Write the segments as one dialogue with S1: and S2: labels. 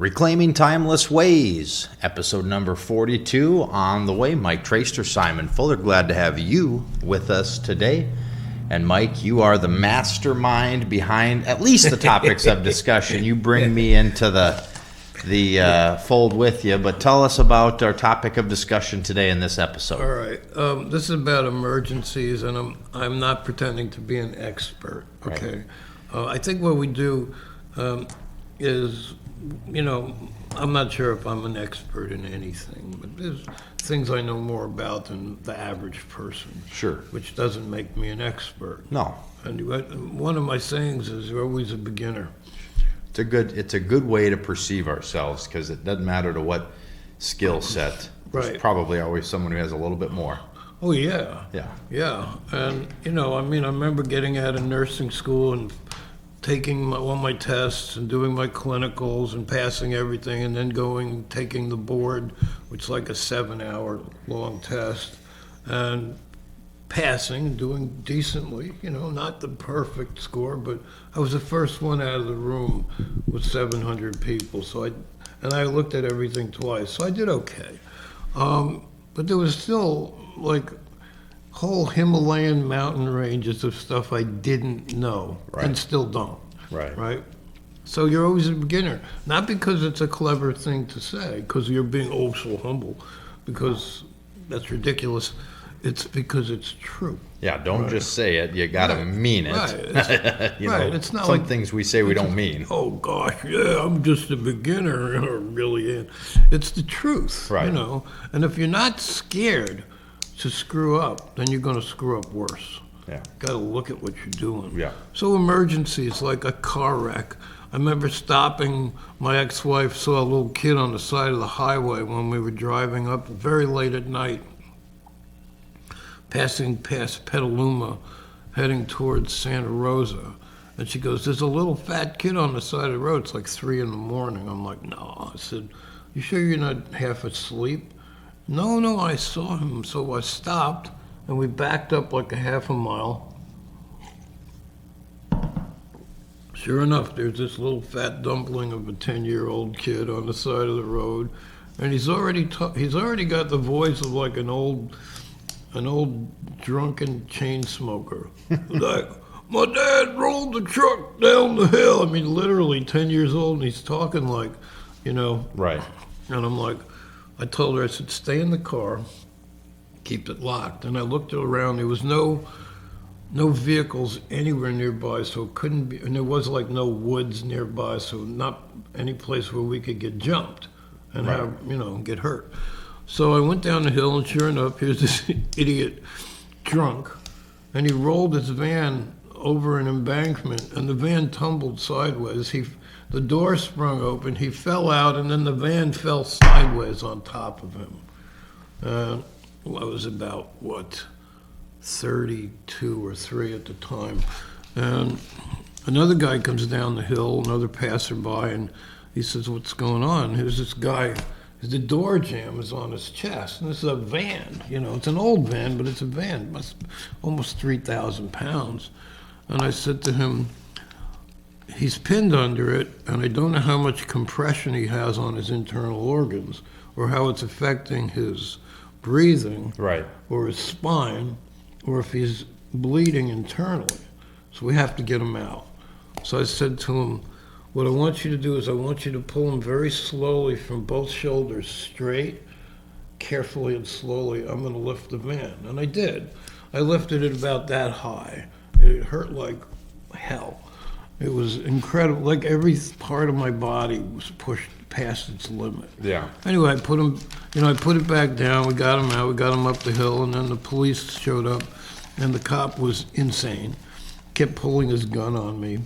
S1: Reclaiming Timeless Ways, episode number 42 on the way. Mike Traster, Simon Fuller, glad to have you with us today. And Mike, you are the mastermind behind at least the topics of discussion. You bring me into the fold with you, but tell us about our topic of discussion today in this episode.
S2: All right. This is about emergencies, and I'm not pretending to be an expert, okay? Right. I think what we do is, I'm not sure if I'm an expert in anything, but there's things I know more about than the average person.
S1: Sure.
S2: Which doesn't make me an expert.
S1: No.
S2: And one of my sayings is, you're always a beginner.
S1: It's a good way to perceive ourselves, because it doesn't matter to what skill set.
S2: Right.
S1: There's probably always someone who has a little bit more.
S2: Oh, yeah.
S1: Yeah.
S2: Yeah. And, I remember getting out of nursing school and taking all my tests and doing my clinicals and passing everything, and then taking the board, which is like a 7-hour long test, and passing, doing decently, not the perfect score, but I was the first one out of the room with 700 people. I looked at everything twice, so I did okay. But there was still like whole Himalayan mountain ranges of stuff I didn't know. Right. And still don't. Right. So you're always a beginner, not because it's a clever thing to say, because you're being so humble, because that's ridiculous. It's because it's true.
S1: Yeah, don't just say it. You got to mean it.
S2: Right. It's not
S1: some
S2: like
S1: things we say we don't mean.
S2: Oh, gosh, yeah, I'm just a beginner. I really am. It's the truth,
S1: right.
S2: And if you're not scared to screw up, then you're going to screw up worse.
S1: Yeah.
S2: Got to look at what you're doing.
S1: Yeah.
S2: So emergencies, like a car wreck. I remember stopping. My ex-wife saw a little kid on the side of the highway when we were driving up very late at night, passing past Petaluma, heading towards Santa Rosa. And she goes, there's a little fat kid on the side of the road. It's like 3 a.m. I'm like, no. I said, you sure you're not half asleep? No, I saw him. So I stopped, and we backed up like a half a mile. Sure enough, there's this little fat dumpling of a 10-year-old kid on the side of the road. And he's already got the voice of like an old drunken chain smoker. Like, my dad rolled the truck down the hill. I mean, literally 10 years old, and he's talking like,
S1: Right.
S2: And I'm like, I told her, I said, stay in the car, keep it locked. And I looked around. There was no vehicles anywhere nearby, so it couldn't be, and there was like no woods nearby, so not any place where we could get jumped and have, get hurt. So I went down the hill, and sure enough, here's this idiot drunk, and he rolled his van over an embankment, and the van tumbled sideways. The door sprung open, he fell out, and then the van fell sideways on top of him. I was about, 32 or 3 at the time. And another guy comes down the hill, another passerby, and he says, what's going on? Here's this guy. The door jamb is on his chest, and this is a van. It's an old van, but it's a van. It's almost 3,000 pounds. And I said to him, he's pinned under it, and I don't know how much compression he has on his internal organs, or how it's affecting his breathing,
S1: right,
S2: or his spine, or if he's bleeding internally. So we have to get him out. So I said to him, what I want you to do is I want you to pull him very slowly from both shoulders straight, carefully and slowly. I'm going to lift the van. And I did. I lifted it about that high. It hurt like hell. It was incredible. Like every part of my body was pushed past its limit.
S1: Yeah.
S2: Anyway, I put him, I put it back down. We got him out. We got him up the hill. And then the police showed up. And the cop was insane. Kept pulling his gun on me.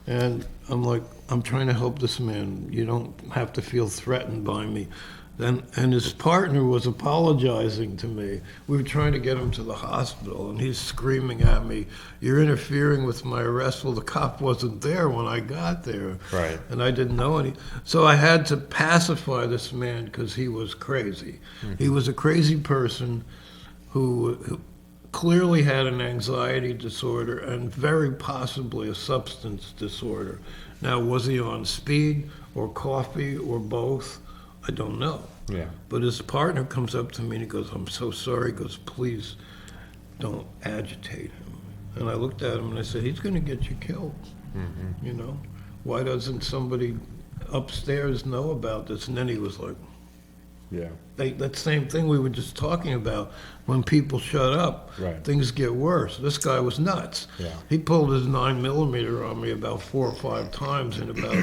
S2: And I'm like, I'm trying to help this man. You don't have to feel threatened by me. And his partner was apologizing to me. We were trying to get him to the hospital, and he's screaming at me, you're interfering with my arrest. Well, the cop wasn't there when I got there.
S1: Right.
S2: And I didn't know any. So I had to pacify this man because he was crazy. Mm-hmm. He was a crazy person who clearly had an anxiety disorder and very possibly a substance disorder. Now, was he on speed? or coffee or both. I don't know.
S1: Yeah.
S2: But his partner comes up to me and he goes, "I'm so sorry." He goes, "Please don't agitate him." And I looked at him and I said, "He's going to get you killed. You know, why doesn't somebody upstairs know about this?" And then he was like,
S1: Yeah.
S2: that same thing we were just talking about. When people shut up,
S1: Right.
S2: things get worse. This guy was nuts.
S1: Yeah.
S2: He pulled his 9mm on me about 4 or 5 times in about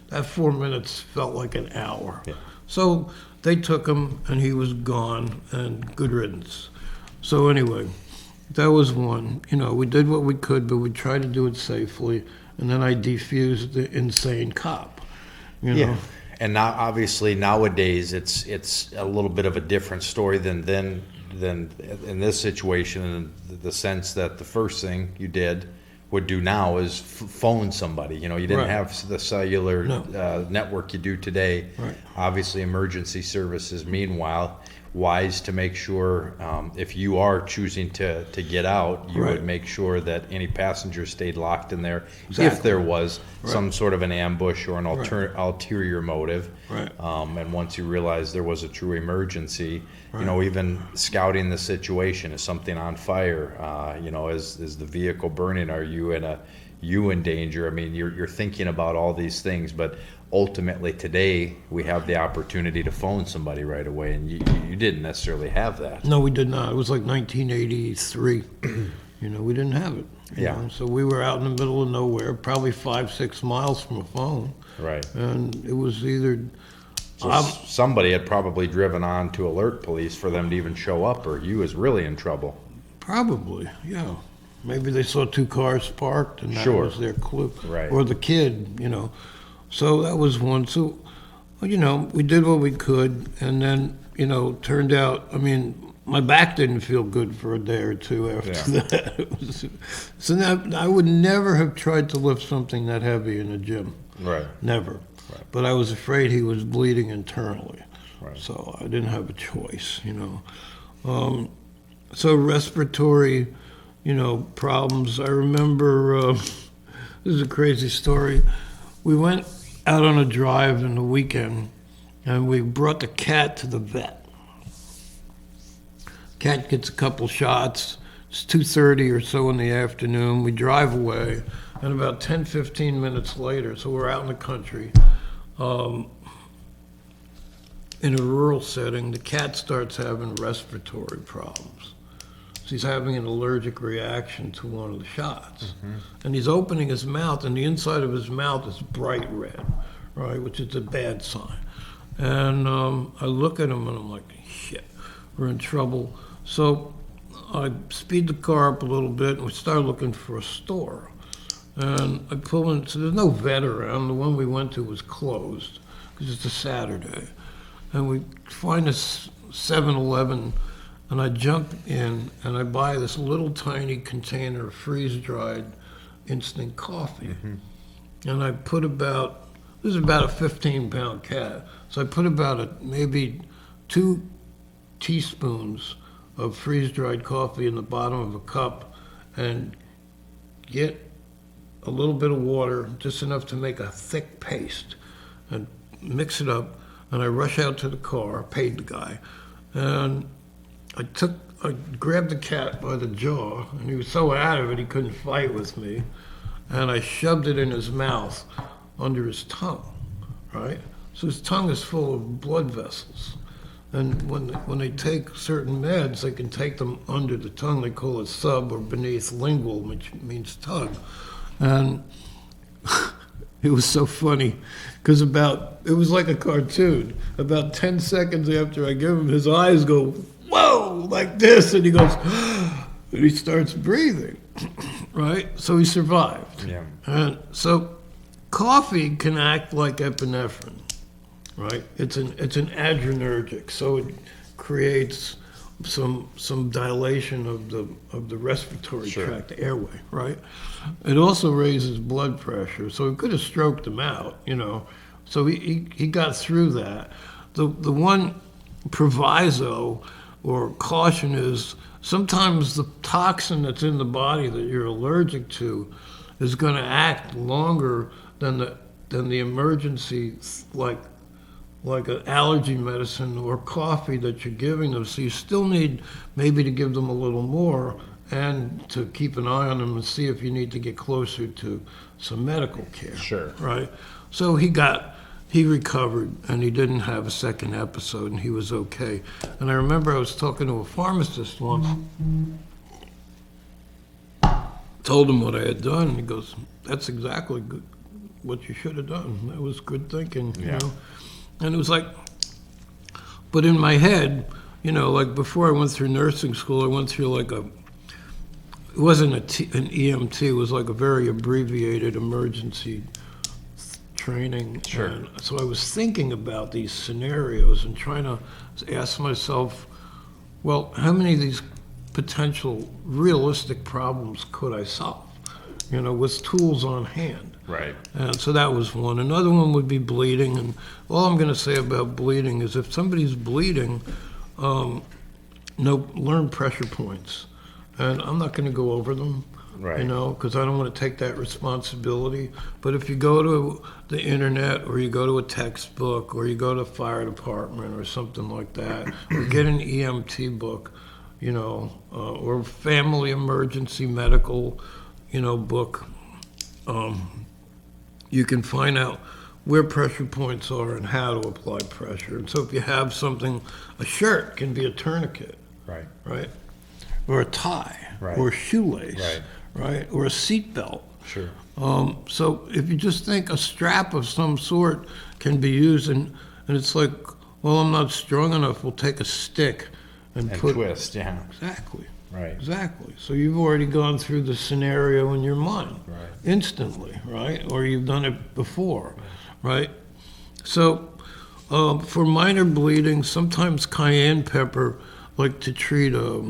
S2: that 4 minutes felt like an hour.
S1: Yeah.
S2: So they took him and he was gone, and good riddance. So anyway, that was one. You know, we did what we could, but we tried to do it safely. And then I defused the insane cop. You know?
S1: Yeah. And now, obviously, nowadays it's a little bit of a different story than in this situation, in the sense that the first thing you would do now is phone somebody. You know, you didn't
S2: Right.
S1: have the cellular
S2: No.
S1: network you do today.
S2: Right.
S1: Obviously, emergency services, meanwhile, wise to make sure if you are choosing to get out, you
S2: Right.
S1: would make sure that any passengers stayed locked in there if
S2: Exactly.
S1: there was
S2: Right.
S1: some sort of an ambush or an ulterior motive.
S2: Right.
S1: And once you realized there was a true emergency, you know, even scouting the situation, is something on fire? You know, is the vehicle burning? Are you in danger? I mean, you're thinking about all these things, but ultimately today we have the opportunity to phone somebody right away, and you didn't necessarily have that.
S2: No, we did not. It was like 1983. You know, we didn't have it. you
S1: Yeah.
S2: know. So we were out in the middle of nowhere, probably 5-6 miles from a phone,
S1: Right.
S2: and it was either.
S1: So somebody had probably driven on to alert police for them to even show up, or you was really in trouble.
S2: Probably, yeah. Maybe they saw 2 cars parked, and that
S1: Sure.
S2: was their clue.
S1: Right.
S2: Or the kid, you know. So that was one. So, you know, we did what we could, and then, you know, turned out, I mean, my back didn't feel good for a day or two after
S1: Yeah.
S2: that. So now, I would never have tried to lift something that heavy in a gym.
S1: Right.
S2: Never.
S1: Right.
S2: But I was afraid he was bleeding internally.
S1: Right.
S2: So I didn't have a choice, you know. So respiratory, you know, problems. I remember, this is a crazy story. We went out on a drive in the weekend, and we brought the cat to the vet. Cat gets a couple shots. It's 2:30 or so in the afternoon. We drive away, and about 10, 15 minutes later, so we're out in the country, in a rural setting, the cat starts having respiratory problems. So he's having an allergic reaction to one of the shots. And he's opening his mouth, and the inside of his mouth is bright red, right, which is a bad sign. And I look at him, and I'm like, shit, we're in trouble. So I speed the car up a little bit, and we start looking for a store. And I pull in, so there's no vet around. The one we went to was closed, because it's a Saturday. And we find a 7-Eleven, and I jump in, and I buy this little tiny container of freeze-dried instant coffee. And I put about, this is about a 15-pound cat, so I put about maybe 2 teaspoons of freeze-dried coffee in the bottom of a cup, and get a little bit of water, just enough to make a thick paste, and mix it up. And I rush out to the car, paid the guy, and I grabbed the cat by the jaw, and he was so out of it he couldn't fight with me, and I shoved it in his mouth under his tongue, right? So his tongue is full of blood vessels. And when they take certain meds, they can take them under the tongue. They call it sub or beneath lingual, which means tongue. And it was so funny, because it was like a cartoon. About 10 seconds after I give him, his eyes go, whoa, like this, and he goes, and he starts breathing, right? So he survived.
S1: Yeah.
S2: And so coffee can act like epinephrine, right? It's an adrenergic, so it creates some dilation of the respiratory
S1: Sure.
S2: tract, the airway, right? It also raises blood pressure, so it could have stroked him out, you know. So he got through that. The one proviso or caution is sometimes the toxin that's in the body that you're allergic to is going to act longer than the than the emergency, like an allergy medicine or coffee that you're giving them. So you still need maybe to give them a little more and to keep an eye on them and see if you need to get closer to some medical care.
S1: Sure.
S2: Right? So he recovered and he didn't have a second episode and he was okay. And I remember I was talking to a pharmacist once, told him what I had done, and he goes, "That's exactly good, what you should have done. That was good thinking, you know?" And it was like, but in my head, you know, like before I went through nursing school, I went through like it wasn't an EMT, it was like a very abbreviated emergency training.
S1: Sure.
S2: And so I was thinking about these scenarios and trying to ask myself, well, how many of these potential realistic problems could I solve, you know, with tools on hand?
S1: Right.
S2: And so that was one. Another one would be bleeding. And all I'm going to say about bleeding is if somebody's bleeding, learn pressure points. And I'm not going to go over them,
S1: Right.
S2: you know, because I don't want to take that responsibility. But if you go to the internet or you go to a textbook or you go to a fire department or something like that, or get an EMT book, you know, or family emergency medical, you know, book, you can find out where pressure points are and how to apply pressure. And so if you have something, a shirt can be a tourniquet,
S1: Right.
S2: right? Or a tie,
S1: Right.
S2: or a shoelace,
S1: Right.
S2: right? Or a seat belt.
S1: Sure.
S2: So if you just think a strap of some sort can be used, and it's like, well, I'm not strong enough, we'll take a stick and
S1: And
S2: put...
S1: twist, yeah.
S2: Exactly.
S1: Right.
S2: Exactly. So you've already gone through the scenario in your mind
S1: Right.
S2: instantly, right? Or you've done it before, right? So for minor bleeding, sometimes cayenne pepper, like to treat a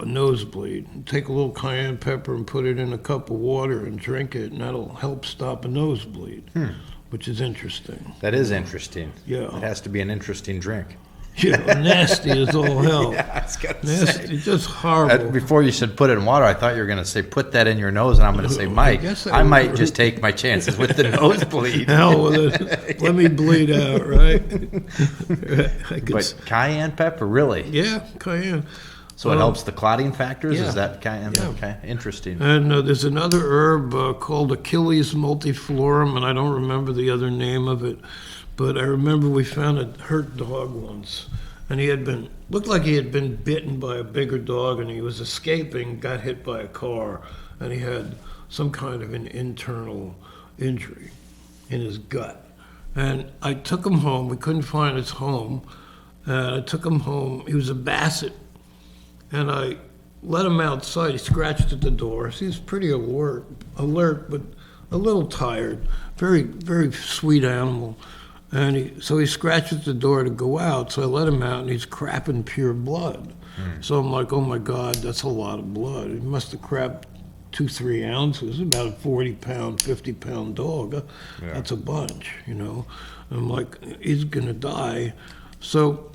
S2: nosebleed. Take a little cayenne pepper and put it in a cup of water and drink it, and that'll help stop a nosebleed, which is interesting.
S1: That is interesting.
S2: Yeah.
S1: It has to be an interesting drink.
S2: Yeah, nasty as all hell.
S1: Yeah, I was gonna
S2: Nasty,
S1: say.
S2: just horrible.
S1: Before you said put it in water, I thought you were going to say put that in your nose, and I'm going to say, Mike,
S2: guess
S1: I
S2: I
S1: might
S2: would.
S1: just take my chances with the nosebleed.
S2: Hell with it. Let me bleed out, right? I could
S1: But cayenne pepper, really?
S2: yeah, cayenne.
S1: So it helps the clotting factors?
S2: yeah.
S1: Is that cayenne?
S2: Yeah.
S1: Okay, interesting.
S2: And there's another herb called Achilles multiflorum, and I don't remember the other name of it, but I remember we found a hurt dog once, and looked like he had been bitten by a bigger dog, and he was escaping, got hit by a car, and he had some kind of an internal injury in his gut. And I took him home. We couldn't find his home. And I took him home. He was a basset. And I let him outside. He scratched at the door. So he's pretty alert, but a little tired. Very, very sweet animal. And so he scratched at the door to go out. So I let him out, and he's crapping pure blood. So I'm like, oh my God, that's a lot of blood. He must have crapped 2-3 ounces, about a 40-pound, 50-pound dog. That's a bunch, you know. And I'm like, he's gonna die. So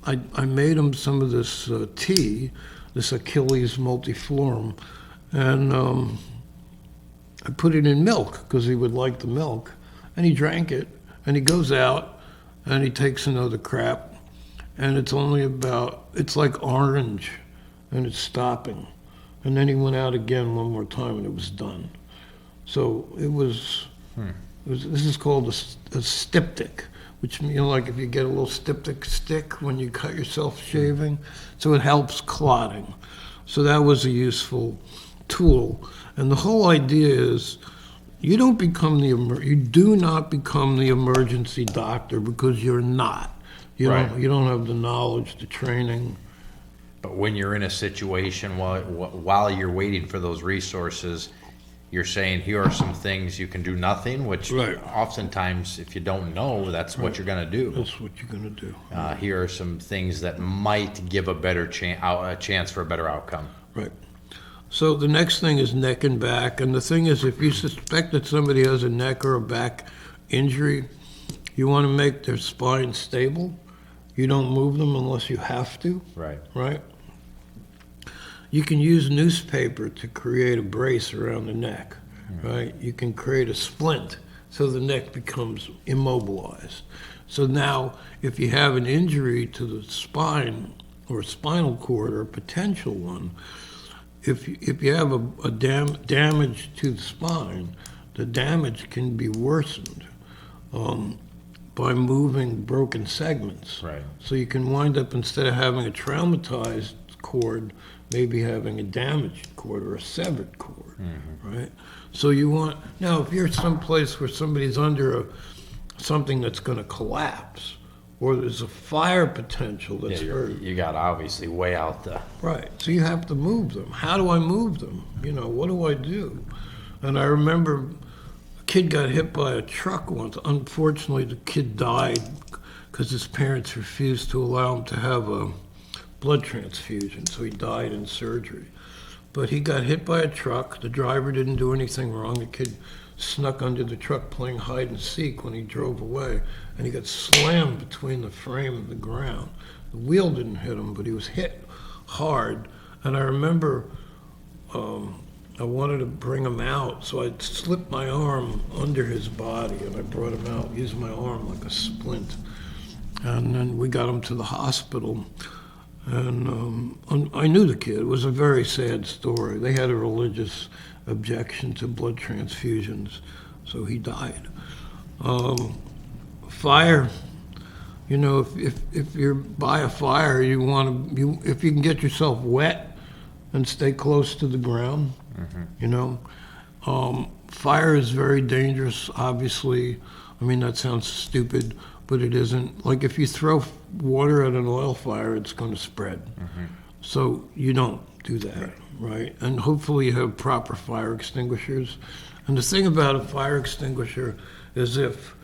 S2: I made him some of this tea, this Achilles multiflorum, and I put it in milk because he would like the milk, and he drank it, and he goes out, and he takes another crap, and it's like orange, and it's stopping. And then he went out again one more time, and it was done. So this is called a styptic, which means like if you get a little styptic stick when you cut yourself shaving, so it helps clotting. So that was a useful tool. And the whole idea is you do not become the emergency doctor because you're not. You don't have the knowledge, the training.
S1: But when you're in a situation while you're waiting for those resources, you're saying here are some things you can do nothing, which oftentimes if you don't know, that's what you're going to do.
S2: That's what you're going to do.
S1: Here are some things that might give a better chance for a better outcome.
S2: Right. So the next thing is neck and back. And the thing is, if you suspect that somebody has a neck or a back injury, you want to make their spine stable. You don't move them unless you have to. Right? You can use newspaper to create a brace around the neck, right? You can create a splint so the neck becomes immobilized. So now, if you have an injury to the spine or spinal cord, or a potential one, if you have a damage to the spine, the damage can be worsened by moving broken segments.
S1: Right.
S2: So you can wind up, instead of having a traumatized cord, maybe having a damaged cord or a severed cord, right? So you want, now if you're someplace where somebody's under something that's going to collapse, or there's a fire potential that's very...
S1: You got obviously way out the...
S2: Right, so you have to move them. How do I move them? What do I do? And I remember a kid got hit by a truck once. Unfortunately, the kid died because his parents refused to allow him to have a blood transfusion, so he died in surgery. But he got hit by a truck. The driver didn't do anything wrong. The kid snuck under the truck playing hide and seek when he drove away, and he got slammed between the frame and the ground. The wheel didn't hit him, but he was hit hard. And I remember I wanted to bring him out, so I slipped my arm under his body, and I brought him out, used my arm like a splint. And then we got him to the hospital. And I knew the kid. It was a very sad story. They had a religious objection to blood transfusions, so he died. Fire, if you're by a fire, if you can get yourself wet and stay close to the ground, fire is very dangerous, obviously. I mean, that sounds stupid, but it isn't. Like if you throw water at an oil fire, it's going to spread. So you don't do that, right? And hopefully you have proper fire extinguishers. And the thing about a fire extinguisher is if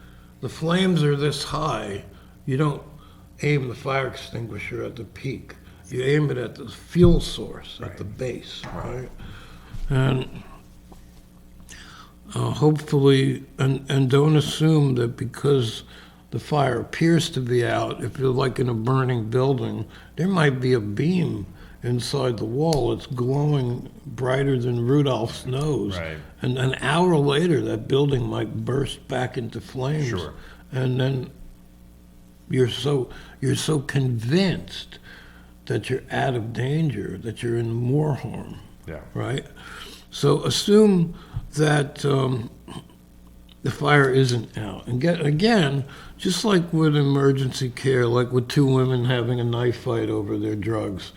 S2: the flames are this high, you don't aim the fire extinguisher at the peak. You aim it at the fuel source, at the base, right? And hopefully, and don't assume that because the fire appears to be out, if you're like in a burning building, there might be a beam inside the wall that's glowing brighter than Rudolph's nose.
S1: Right.
S2: And an hour later, that building might burst back into flames.
S1: Sure.
S2: And then you're so convinced that you're out of danger, that you're in more harm.
S1: Yeah.
S2: Right? So assume that the fire isn't out. And again, just like with emergency care, like with two women having a knife fight over their drugs,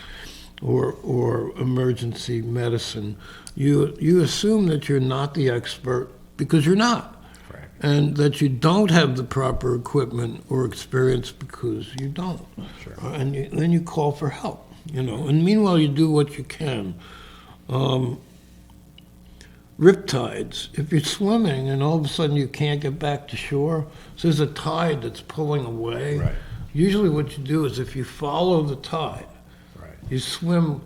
S2: or emergency medicine, you assume that you're not the expert because you're not.
S1: Right.
S2: And that you don't have the proper equipment or experience because you don't.
S1: Sure.
S2: And then you call for help, And meanwhile, you do what you can. Riptides. If you're swimming and all of a sudden you can't get back to shore, so there's a tide that's pulling away.
S1: Right.
S2: Usually what you do is if you follow the tide, you swim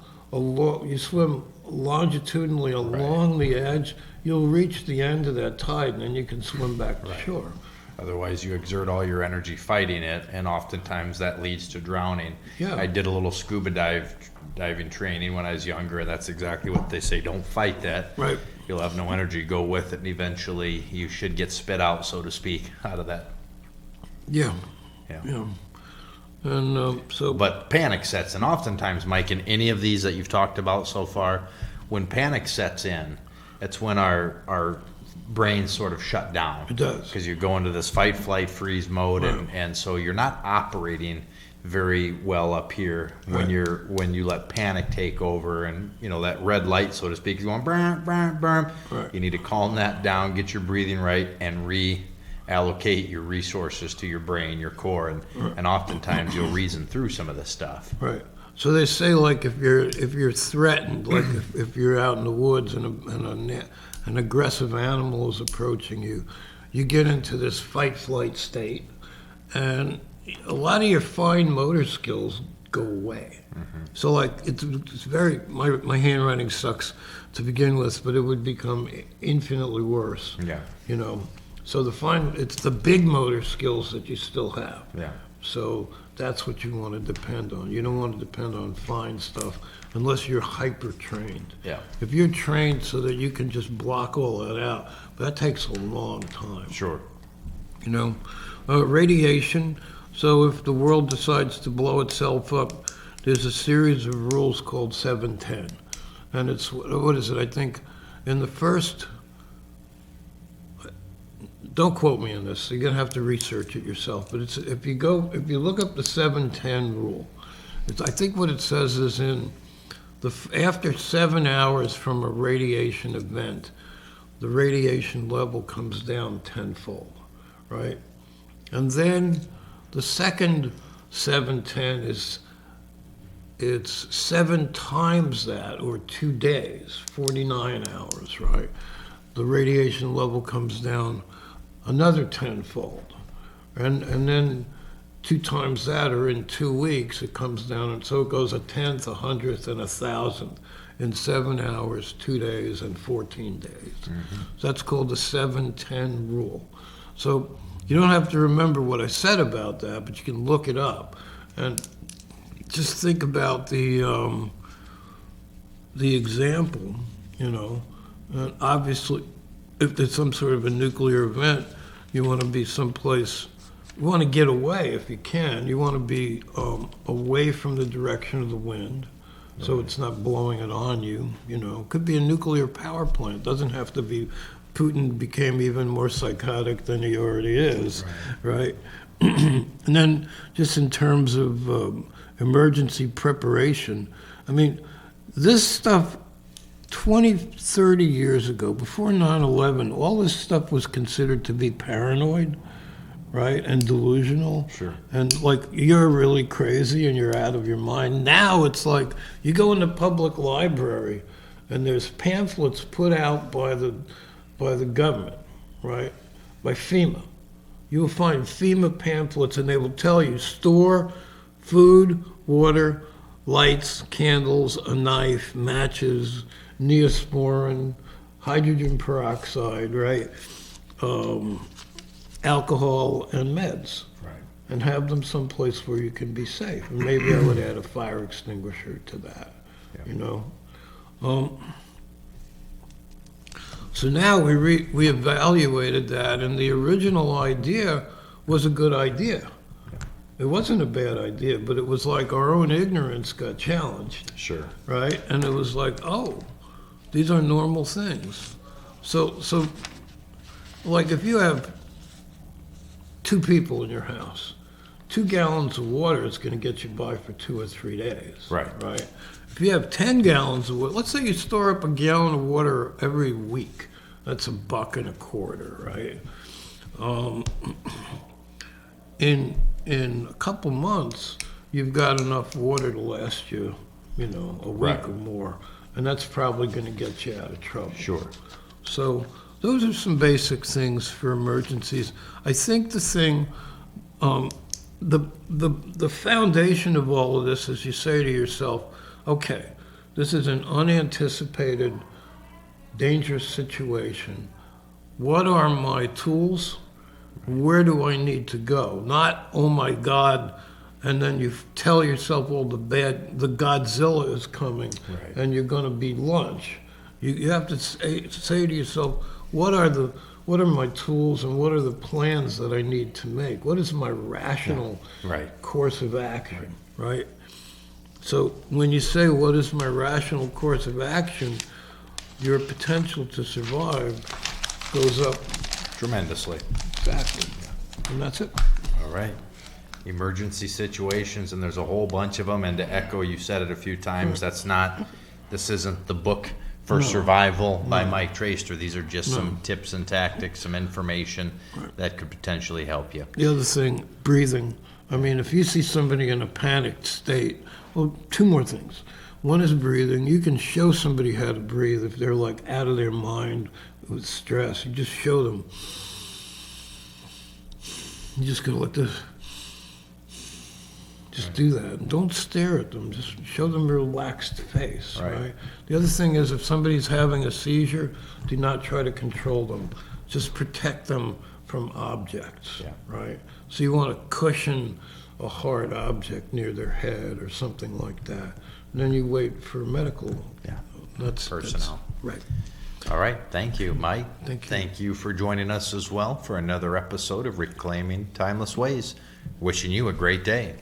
S2: longitudinally along the edge, you'll reach the end of that tide, and then you can swim back to shore.
S1: Otherwise, you exert all your energy fighting it, and oftentimes that leads to drowning.
S2: Yeah.
S1: I did a little scuba diving training when I was younger, and that's exactly what they say. Don't fight that.
S2: Right.
S1: You'll have no energy. Go with it, and eventually you should get spit out, so to speak, out of that.
S2: Yeah.
S1: Yeah.
S2: And
S1: But panic sets in. Oftentimes, Mike, in any of these that you've talked about so far, when panic sets in, it's when our brains sort of shut down.
S2: It does.
S1: Because you go into this fight, flight, freeze mode,
S2: Right.
S1: and so you're not operating very well up here when
S2: Right.
S1: when you let panic take over, and that red light, so to speak, is going burn, burn, burn.
S2: Right.
S1: You need to calm that down, get your breathing right, and reallocate your resources to your brain, your core, and oftentimes you'll reason through some of this stuff.
S2: Right. So they say, like, if you're threatened, like if you're out in the woods and an aggressive animal is approaching you, you get into this fight-flight state, and a lot of your fine motor skills go away. So, like, it's very, my handwriting sucks to begin with, but it would become infinitely worse.
S1: Yeah.
S2: So it's the big motor skills that you still have.
S1: Yeah.
S2: So That's what you want to depend on. You don't want to depend on fine stuff unless you're hyper trained.
S1: Yeah.
S2: If you're trained so that you can just block all that out, that takes a long time.
S1: Sure.
S2: You know, radiation. So if the world decides to blow itself up, there's a series of rules called 710, and it's what is it? I think in the first. Don't quote me on this. You're gonna have to research it yourself. But it's if you look up the 710 rule, I think what it says is after 7 hours from a radiation event, the radiation level comes down tenfold, right? And then the second 710 it's 7 times that, or 2 days, 49 hours, right? The radiation level comes down another tenfold. And then 2 times that, or in 2 weeks, it comes down, and so it goes a tenth, a hundredth, and a thousandth in 7 hours, 2 days, and 14 days. Mm-hmm. So that's called the 710 rule. So you don't have to remember what I said about that, but you can look it up. And just think about the example, you know. And obviously, if there's some sort of a nuclear event, you want to be someplace, you want to get away if you can. You want to be away from the direction of the wind, so it's not blowing it on you, you know. It could be a nuclear power plant. It doesn't have to be. Putin became even more psychotic than he already is, right? And then just in terms of emergency preparation, I mean, this stuff 20, 30 years ago, before 9/11, all this stuff was considered to be paranoid, right, and delusional.
S1: Sure.
S2: And like, you're really crazy and you're out of your mind. Now it's like, you go in the public library and there's pamphlets put out by the government, right, by FEMA. You will find FEMA pamphlets and they will tell you, store food, water, lights, candles, a knife, matches, Neosporin, hydrogen peroxide, right? Alcohol and meds.
S1: Right.
S2: And have them someplace where you can be safe. And maybe I would add a fire extinguisher to that, you know? So now we evaluated that, and the original idea was a good idea. It wasn't a bad idea, but it was like our own ignorance got challenged.
S1: Sure.
S2: Right? And it was like, oh, these are normal things. So like if you have 2 people in your house, 2 gallons of water is going to get you by for 2 or 3 days.
S1: Right.
S2: Right? If you have 10 gallons of water, let's say you store up a gallon of water every week. That's $1.25, right? In a couple months, you've got enough water to last you, you know, a week
S1: Right.
S2: or more. And that's probably going to get you out of trouble.
S1: Sure.
S2: So those are some basic things for emergencies. I think the thing, the foundation of all of this is you say to yourself, okay, this is an unanticipated, dangerous situation. What are my tools? Where do I need to go? Not, oh my God, and then you tell yourself, well, the Godzilla is coming,
S1: Right.
S2: and you're going to be lunch. You have to say to yourself, what are my tools and what are the plans that I need to make? What is my rational
S1: Right.
S2: course of action, right? So when you say, what is my rational course of action, your potential to survive goes up
S1: Tremendously.
S2: exactly. And that's it.
S1: All right. Emergency situations, and there's a whole bunch of them. And to echo, you said it a few times, this isn't the book for survival by Mike Traster. These are just some tips and tactics, some information that could potentially help you.
S2: The other thing, breathing. I mean, if you see somebody in a panicked state, well, 2 more things. One is breathing. You can show somebody how to breathe if they're like out of their mind with stress. You just show them. You just go like this. Just do that. Don't stare at them. Just show them a relaxed face, right? The other thing is if somebody's having a seizure, do not try to control them. Just protect them from objects, right? So you want to cushion a hard object near their head or something like that. And then you wait for medical.
S1: Yeah.
S2: That's
S1: Personnel.
S2: right.
S1: All right. Thank you, Mike.
S2: Thank you.
S1: Thank you for joining us as well for another episode of Reclaiming Timeless Ways. Wishing you a great day.